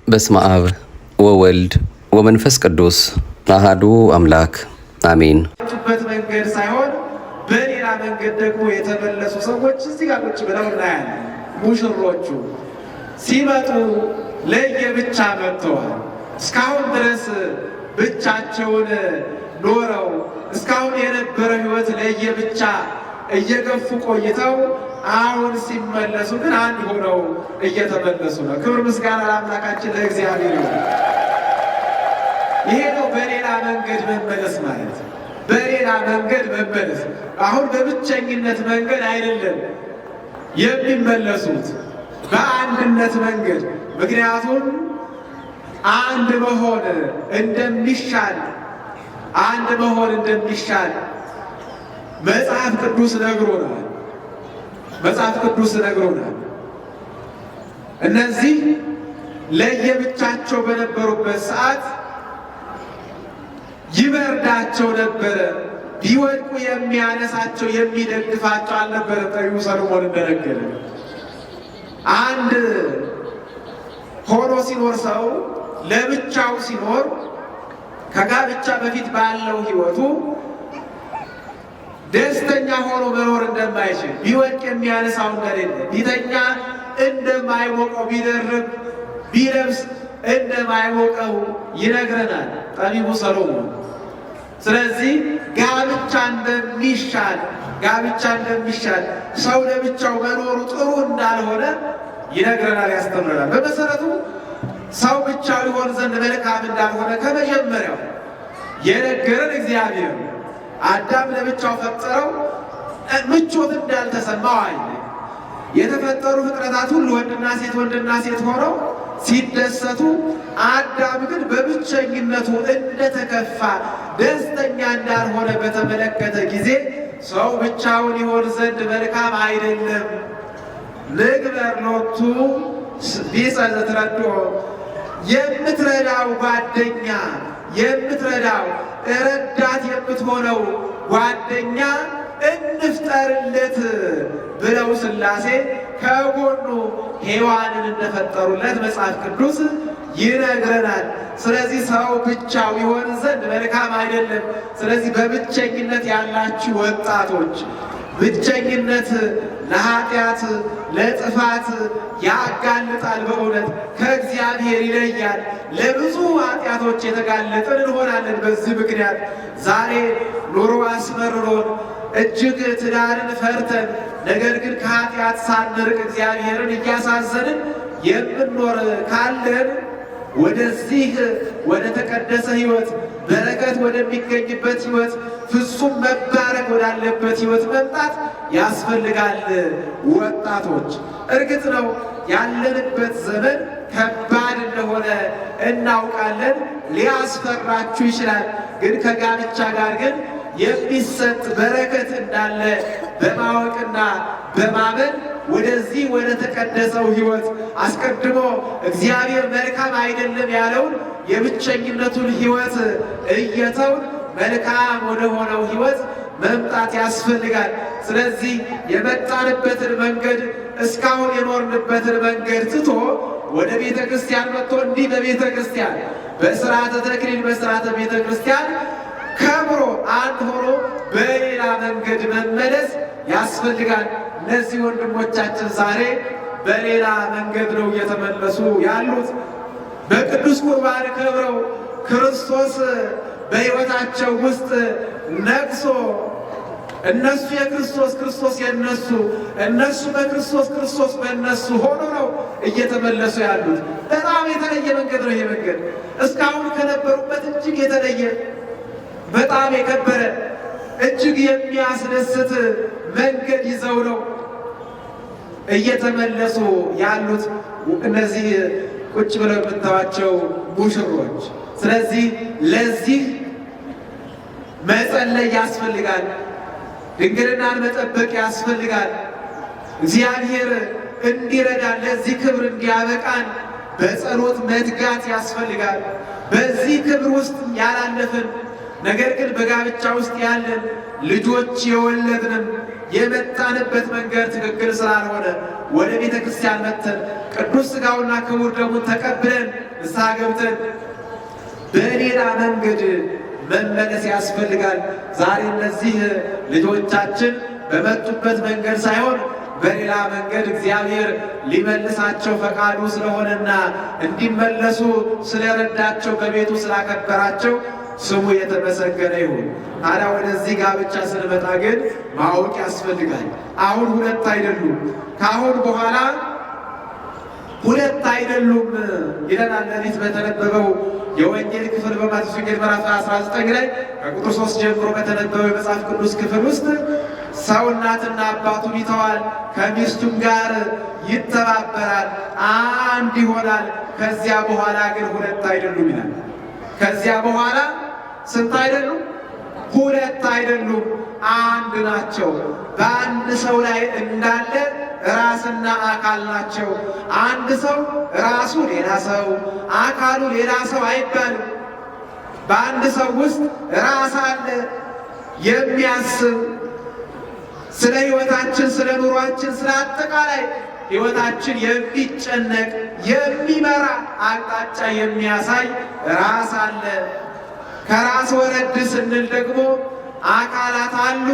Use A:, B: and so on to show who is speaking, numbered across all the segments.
A: በስመ አብ ወወልድ ወመንፈስ ቅዱስ አሐዱ አምላክ አሜን።
B: በት መንገድ ሳይሆን በሌላ መንገድ ደግሞ የተመለሱ ሰዎች እዚህ ጋር ቁጭ ብለው እናያለን። ሙሽሮቹ ሲመጡ ለየብቻ መጥተዋል። እስካሁን ድረስ ብቻቸውን ኖረው እስካሁን የነበረው ሕይወት ለየብቻ እየገፉ ቆይተው አሁን ሲመለሱ ግን አንድ ሆነው እየተመለሱ ነው። ክብር ምስጋና ለአምላካችን ለእግዚአብሔር ይሁን። ይሄ ነው በሌላ መንገድ መመለስ ማለት። በሌላ መንገድ መመለስ አሁን በብቸኝነት መንገድ አይደለም የሚመለሱት፣ በአንድነት መንገድ። ምክንያቱም አንድ መሆን እንደሚሻል መጽሐፍ ቅዱስ ነግሮናል። እነዚህ ለየብቻቸው በነበሩበት ሰዓት ይበርዳቸው ነበረ። ቢወድቁ የሚያነሳቸው የሚደግፋቸው አልነበረም። ጠቢቡ ሰሎሞን እንደነገረ አንድ ሆኖ ሲኖር ሰው ለብቻው ሲኖር ከጋብቻ በፊት ባለው ሕይወቱ ደስተኛ ሆኖ መኖር እንደማይችል፣ ቢወድቅ የሚያነሳው እንደሌለ፣ ቢተኛ እንደማይሞቀው፣ ቢደርብ ቢለብስ እንደማይሞቀው ይነግረናል ጠቢቡ ሰሎሞን። ስለዚህ ጋብቻ እንደሚሻል ሰው ለብቻው መኖሩ ጥሩ እንዳልሆነ ይነግረናል፣ ያስተምረናል። በመሰረቱ ሰው ብቻው ይሆን ዘንድ መልካም እንዳልሆነ ከመጀመሪያው የነገረን እግዚአብሔር። አዳም ለብቻው ፈጠረው፣ ምቾት እንዳልተሰማው አየ። የተፈጠሩ ፍጥረታት ሁሉ ወንድና ሴት ሆነው ሲደሰቱ፣ አዳም ግን በብቸኝነቱ እንደተከፋ ደስተኛ እንዳልሆነ በተመለከተ ጊዜ ሰው ብቻውን ይሆን ዘንድ መልካም አይደለም፣ ንግበር ሎቱ ቢጸ ዘትረድኦ፣ የምትረዳው ጓደኛ፣ የምትረዳው ረዳት የምትሆነው ጓደኛ እንፍጠርለት ብለው ሥላሴ ከጎኑ ሔዋንን እንደፈጠሩለት መጽሐፍ ቅዱስ ይነግረናል። ስለዚህ ሰው ብቻው ይሆን ዘንድ መልካም አይደለም። ስለዚህ በብቸኝነት ያላችሁ ወጣቶች፣ ብቸኝነት ለኃጢአት ለጥፋት ያጋልጣል። በእውነት ከእግዚአብሔር ይለያል። ለብዙ ኃጢአቶች የተጋለጥን እንሆናለን። በዚህ ምክንያት ዛሬ ኑሮ አስመርሮን እጅግ ትዳርን ፈርተን ነገር ግን ከኃጢአት ሳንርቅ እግዚአብሔርን እያሳዘንን የምንኖር ካለን ወደዚህ ወደ ተቀደሰ ሕይወት በረከት ወደሚገኝበት ሕይወት ፍጹም መባረክ ወዳለበት ሕይወት መምጣት ያስፈልጋል። ወጣቶች እርግጥ ነው ያለንበት ዘመን ከባድ እንደሆነ እናውቃለን። ሊያስፈራችሁ ይችላል። ግን ከጋብቻ ጋር ግን የሚሰጥ በረከት እንዳለ በማወቅና በማመን ወደዚህ ወደ ተቀደሰው ሕይወት አስቀድሞ እግዚአብሔር መልካም አይደለም ያለውን የብቸኝነቱን ሕይወት እየተውን መልካም ወደ ሆነው ሕይወት መምጣት ያስፈልጋል። ስለዚህ የመጣንበትን መንገድ እስካሁን የኖርንበትን መንገድ ትቶ ወደ ቤተ ክርስቲያን መጥቶ እንዲህ በቤተ ክርስቲያን በሥርዓተ ተክሊል በሥርዓተ ቤተ ክርስቲያን ከብሮ አንድ ሆኖ በሌላ መንገድ መመለስ ያስፈልጋል። እነዚህ ወንድሞቻችን ዛሬ በሌላ መንገድ ነው እየተመለሱ ያሉት። በቅዱስ ቁርባን ከብረው ክርስቶስ በሕይወታቸው ውስጥ ነግሶ እነሱ የክርስቶስ ክርስቶስ የነሱ እነሱ በክርስቶስ ክርስቶስ በእነሱ ሆኖ ነው እየተመለሱ ያሉት። በጣም የተለየ መንገድ ነው ይሄ መንገድ። እስካሁን ከነበሩበት እጅግ የተለየ በጣም የከበረ እጅግ የሚያስደስት መንገድ ይዘው ነው እየተመለሱ ያሉት እነዚህ ቁጭ ብለው የምታዋቸው ሙሽሮች። ስለዚህ ለዚህ መጸለይ ያስፈልጋል። ድንግልናን መጠበቅ ያስፈልጋል። እግዚአብሔር እንዲረዳን ለዚህ ክብር እንዲያበቃን በጸሎት መትጋት ያስፈልጋል። በዚህ ክብር ውስጥ ያላለፍን ነገር ግን በጋብቻ ውስጥ ያለን ልጆች የወለድንም የመጣንበት መንገድ ትክክል ስላልሆነ ወደ ቤተ ክርስቲያን መጥተን ቅዱስ ሥጋውና ክቡር ደሙን ተቀብለን ንስሐ ገብተን በሌላ መንገድ መመለስ ያስፈልጋል። ዛሬ እነዚህ ልጆቻችን በመጡበት መንገድ ሳይሆን በሌላ መንገድ እግዚአብሔር ሊመልሳቸው ፈቃዱ ስለሆነና እንዲመለሱ ስለረዳቸው በቤቱ ስላከበራቸው ስሙ የተመሰገነ ይሁን። ታዲያ ወደዚህ ጋብቻ ስንመጣ ግን ማወቅ ያስፈልጋል። አሁን ሁለት አይደሉም፣ ከአሁን በኋላ ሁለት አይደሉም ይለናል። ሌሊት በተነበበው የወንጌል ክፍል በማቴዎስ ወንጌል ምዕራፍ 19 ላይ ከቁጥር 3 ጀምሮ በተነበበው የመጽሐፍ ቅዱስ ክፍል ውስጥ ሰው እናትና አባቱን ይተዋል፣ ከሚስቱም ጋር ይተባበራል፣ አንድ ይሆናል። ከዚያ በኋላ ግን ሁለት አይደሉም ይላል። ከዚያ በኋላ ስንት አይደሉም? ሁለት አይደሉም፣ አንድ ናቸው። በአንድ ሰው ላይ እንዳለ ራስና አካል ናቸው። አንድ ሰው ራሱ ሌላ ሰው፣ አካሉ ሌላ ሰው አይባልም። በአንድ ሰው ውስጥ ራስ አለ፣ የሚያስብ ስለ ሕይወታችን፣ ስለ ኑሯችን፣ ስለ አጠቃላይ ሕይወታችን የሚጨነቅ የሚመራ አቅጣጫ የሚያሳይ ራስ አለ። ከራስ ወረድ ስንል ደግሞ አካላት አሉ።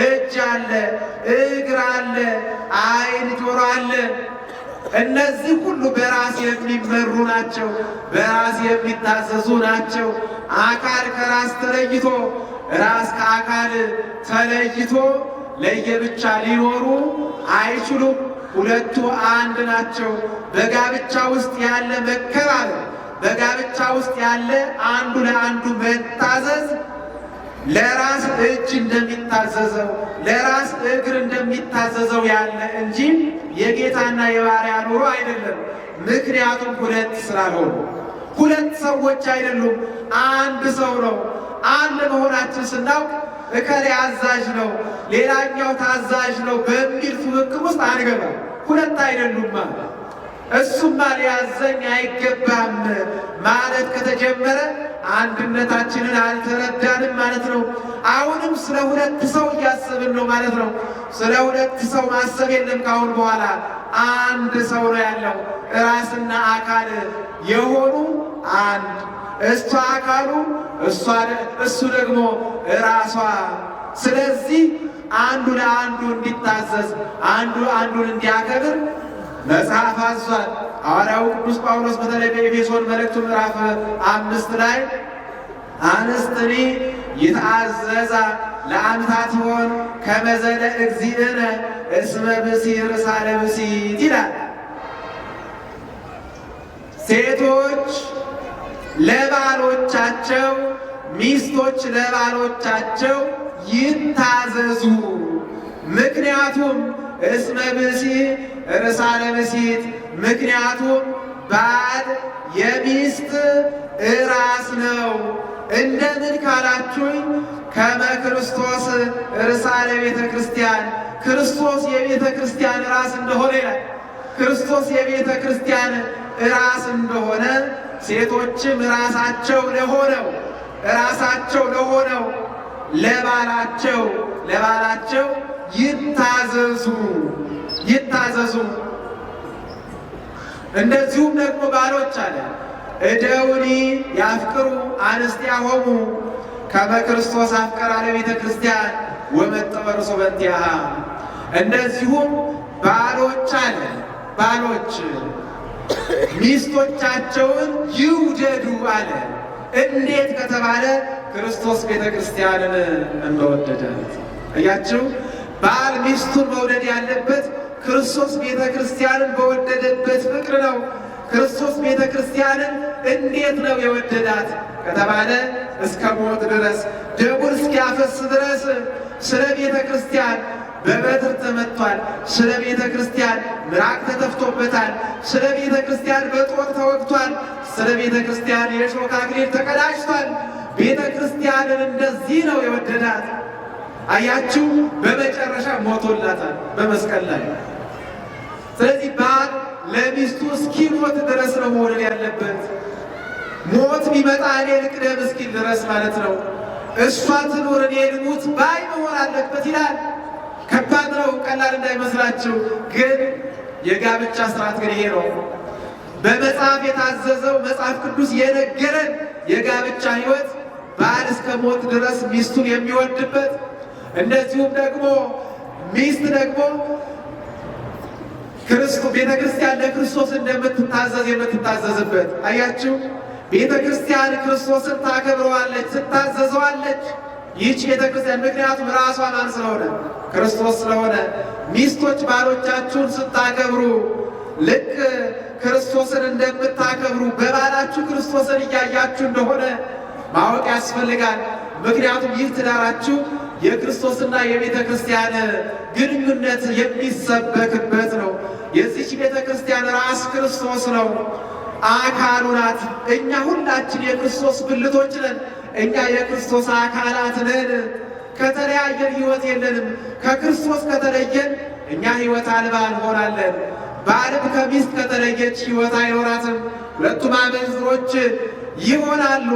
B: እጅ አለ፣ እግር አለ፣ ዓይን፣ ጆሮ አለ። እነዚህ ሁሉ በራስ የሚመሩ ናቸው፣ በራስ የሚታዘዙ ናቸው። አካል ከራስ ተለይቶ፣ ራስ ከአካል ተለይቶ ለየብቻ ሊኖሩ አይችሉም። ሁለቱ አንድ ናቸው። በጋብቻ ውስጥ ያለ መከባበር፣ በጋብቻ ውስጥ ያለ አንዱ ለአንዱ መታዘዝ ለራስ እጅ እንደሚታዘዘው ለራስ እግር እንደሚታዘዘው ያለ እንጂ የጌታና የባሪያ ኑሮ አይደለም። ምክንያቱም ሁለት ስላልሆኑ፣ ሁለት ሰዎች አይደሉም፣ አንድ ሰው ነው። አንድ መሆናችን ስናውቅ እከሌ አዛዥ ነው፣ ሌላኛው ታዛዥ ነው በሚል ፉክክር ውስጥ አንገባም። ሁለት አይደሉም ማለት እሱማ ሊያዘኝ አይገባም ማለት ከተጀመረ አንድነታችንን አልተረዳንም ማለት ነው። አሁንም ስለ ሁለት ሰው እያሰብን ነው ማለት ነው። ስለ ሁለት ሰው ማሰብ የለም። ካሁን በኋላ አንድ ሰው ነው ያለው። ራስና አካል የሆኑ አንድ፣ እሷ አካሉ፣ እሱ ደግሞ ራሷ። ስለዚህ አንዱ ለአንዱ እንዲታዘዝ፣ አንዱ አንዱን እንዲያከብር መጽሐፍ አዟል። ሐዋርያው ቅዱስ ጳውሎስ በተለይ በኤፌሶን መልእክቱ ምዕራፍ 5 ላይ አንስትኒ ይትአዘዛ ለአንታትሆን ከመዘለ እግዚእነ እስመ ብእሲ ርእሳ ለብእሲት ይላል። ሴቶች ለባሎቻቸው፣ ሚስቶች ለባሎቻቸው ይታዘዙ። ምክንያቱም እስመ ብእሲ ርእሳ ለብእሲት፣ ምክንያቱም ባል የሚስት ራስ ነው። እንደምን ካላችሁኝ ከመ ክርስቶስ ርእሳ ለቤተ ክርስቲያን፣ ክርስቶስ የቤተ ክርስቲያን ራስ እንደሆነ ይላል። ክርስቶስ የቤተ ክርስቲያን ራስ እንደሆነ ሴቶችም ራሳቸው ለሆነው ለባላቸው ይታዘዙ። እንደዚሁም ደግሞ ባሎች አለ እደውኒ ያፍቅሩ አንስቲያሆሙ ከመ ክርስቶስ አፍቀራ ለቤተ ክርስቲያን ወመጠወርሶ በእንቲአሃ። እንደዚሁም ባሎች አለ ባሎች ሚስቶቻቸውን ይውደዱ አለ። እንዴት ከተባለ ክርስቶስ ቤተ ክርስቲያንን እንደወደዳት እያችሁ። ባል ሚስቱን መውደድ ያለበት ክርስቶስ ቤተ ክርስቲያንን በወደደበት ፍቅር ነው። ክርስቶስ ቤተ ክርስቲያንን እንዴት ነው የወደዳት ከተባለ እስከ ሞት ድረስ ደሙን እስኪያፈስ ድረስ ስለ ቤተ ክርስቲያን በበትር ተመቷል። ስለ ቤተ ክርስቲያን ምራቅ ተተፍቶበታል። ስለ ቤተ ክርስቲያን በጦር ተወግቷል። ስለ ቤተ ክርስቲያን የሾህ አክሊል ተቀዳጅቷል። ቤተ ክርስቲያንን እንደዚህ ነው የወደዳት። አያችሁ፣ በመጨረሻ ሞቶላታል በመስቀል ላይ። ስለዚህ ባል ለሚስቱ እስኪሞት ድረስ ነው መውደድ ያለበት። ሞት ቢመጣ እኔ ልቅደም እስኪል ድረስ ማለት ነው። እሷ ትኑር እኔ ልሙት ባይ መሆን አለበት ይላል። ከባድ ነው፣ ቀላል እንዳይመስላችሁ። ግን የጋብቻ ስርዓት ግን ይሄ ነው። በመጽሐፍ የታዘዘው መጽሐፍ ቅዱስ የነገረን የጋብቻ ሕይወት ባል እስከ ሞት ድረስ ሚስቱን የሚወድበት፣ እንደዚሁም ደግሞ ሚስት ደግሞ ቤተ ክርስቲያን ለክርስቶስ እንደምትታዘዝ የምትታዘዝበት። አያችሁ፣ ቤተ ክርስቲያን ክርስቶስን ታከብረዋለች፣ ትታዘዘዋለች። ይህች ቤተ ክርስቲያን ምክንያቱም ራሷ ማን ስለሆነ? ክርስቶስ ስለሆነ። ሚስቶች ባሎቻችሁን ስታከብሩ ልክ ክርስቶስን እንደምታከብሩ በባላችሁ ክርስቶስን እያያችሁ እንደሆነ ማወቅ ያስፈልጋል። ምክንያቱም ይህ ትዳራችሁ የክርስቶስና የቤተ ክርስቲያን ግንኙነት የሚሰበክበት ነው። የዚች ቤተ ክርስቲያን ራስ ክርስቶስ ነው፣ አካሉ ናት። እኛ ሁላችን የክርስቶስ ብልቶች ነን። እኛ የክርስቶስ አካላት ነን። ከተለያየን ሕይወት የለንም። ከክርስቶስ ከተለየን እኛ ሕይወት አልባ እንሆናለን። ባልም ከሚስት ከተለየች ሕይወት አይኖራትም። ሁለቱም አመንዝሮች ይሆናሉ።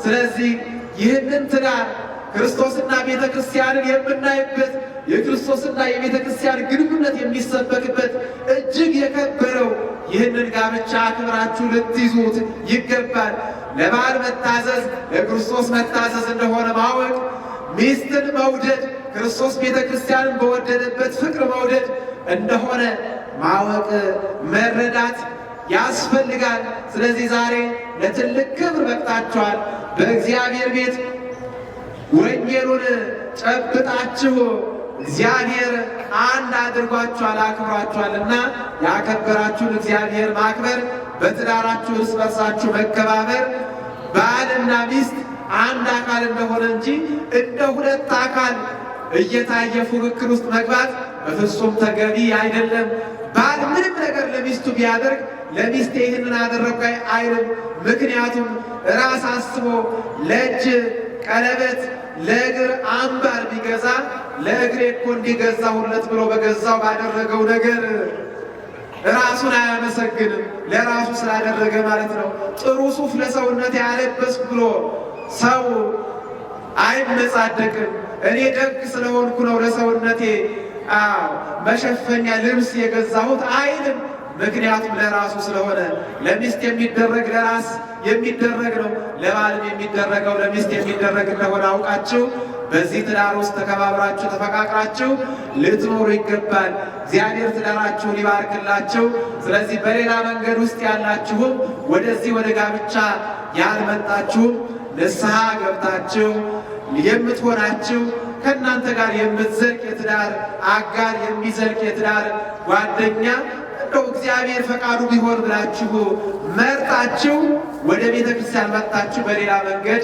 B: ስለዚህ ይህንን ትዳር ክርስቶስና ቤተ ክርስቲያንን የምናይበት የክርስቶስና የቤተ ክርስቲያን ግንኙነት የሚሰበክበት እጅግ የከበረው ይህንን ጋብቻ አክብራችሁ ልትይዙት ይገባል። ለባል መታዘዝ ለክርስቶስ መታዘዝ እንደሆነ ማወቅ፣ ሚስትን መውደድ ክርስቶስ ቤተ ክርስቲያንን በወደደበት ፍቅር መውደድ እንደሆነ ማወቅ መረዳት ያስፈልጋል። ስለዚህ ዛሬ ለትልቅ ክብር በቅታችኋል። በእግዚአብሔር ቤት ወንጌሉን ጨብጣችሁ እግዚአብሔር አንድ አድርጓችኋል፣ አክብሯችኋልና ያከበራችሁን እግዚአብሔር ማክበር፣ በትዳራችሁ እርስ በርሳችሁ መከባበር፣ ባልና ሚስት አንድ አካል እንደሆነ እንጂ እንደ ሁለት አካል እየታየ ፉክክር ውስጥ መግባት በፍጹም ተገቢ አይደለም። ባል ምንም ነገር ለሚስቱ ቢያደርግ ለሚስቴ ይህንን አደረግኩ አይልም። ምክንያቱም ራስ አስቦ ለእጅ ቀለበት ለእግር አምባር ቢገዛ ለእግሬ እኮ እንዲገዛሁለት ብሎ በገዛው ባደረገው ነገር ራሱን አያመሰግንም። ለራሱ ስላደረገ ማለት ነው። ጥሩ ሱፍ ለሰውነቴ ያለበስኩ ብሎ ሰው አይመጻደቅም። እኔ ደግ ስለሆንኩ ነው ለሰውነቴ መሸፈኛ ልብስ የገዛሁት አይልም። ምክንያቱም ለራሱ ስለሆነ። ለሚስት የሚደረግ ለራስ የሚደረግ ነው። ለባልም የሚደረገው ለሚስት የሚደረግ እንደሆነ አውቃችሁ በዚህ ትዳር ውስጥ ተከባብራችሁ ተፈቃቅራችሁ ልትኖሩ ይገባል። እግዚአብሔር ትዳራችሁን ይባርክላችሁ። ስለዚህ በሌላ መንገድ ውስጥ ያላችሁም ወደዚህ ወደ ጋብቻ ያልመጣችሁም ንስሐ ገብታችሁ የምትሆናችሁ ከእናንተ ጋር የምትዘልቅ የትዳር አጋር የሚዘልቅ የትዳር ጓደኛ እንደው እግዚአብሔር ፈቃዱ ቢሆን ብላችሁ መርጣችሁ ወደ ቤተ ክርስቲያን መጥታችሁ በሌላ መንገድ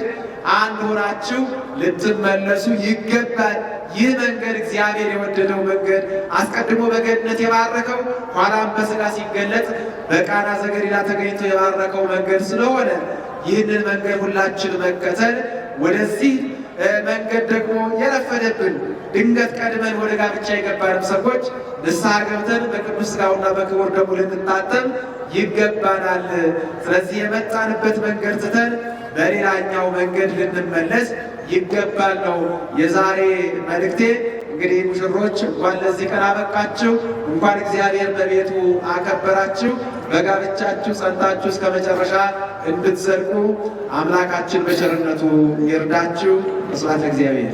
B: አንድ ሆናችሁ ልትመለሱ ይገባል። ይህ መንገድ እግዚአብሔር የወደደው መንገድ አስቀድሞ በገነት የባረከው ኋላም በሥጋ ሲገለጥ በቃና ዘገሊላ ተገኝቶ የባረከው መንገድ ስለሆነ ይህንን መንገድ ሁላችን መከተል ወደዚህ መንገድ ደግሞ የረፈደብን ድንገት ቀድመን ወደ ጋብቻ የገባንም ሰዎች ንስሐ ገብተን በቅዱስ ሥጋውና በክቡር ደሙ ልንታጠብ ይገባናል። ስለዚህ የመጣንበት መንገድ ትተን በሌላኛው መንገድ ልንመለስ ይገባል ነው የዛሬ መልእክቴ። እንግዲህ ሙሽሮች እንኳን ለዚህ ቀን አበቃችሁ፣ እንኳን እግዚአብሔር በቤቱ አከበራችሁ። በጋብቻችሁ ጸንታችሁ እስከ መጨረሻ እንድትዘልቁ አምላካችን በቸርነቱ ይርዳችሁ። ስብሐት ለእግዚአብሔር።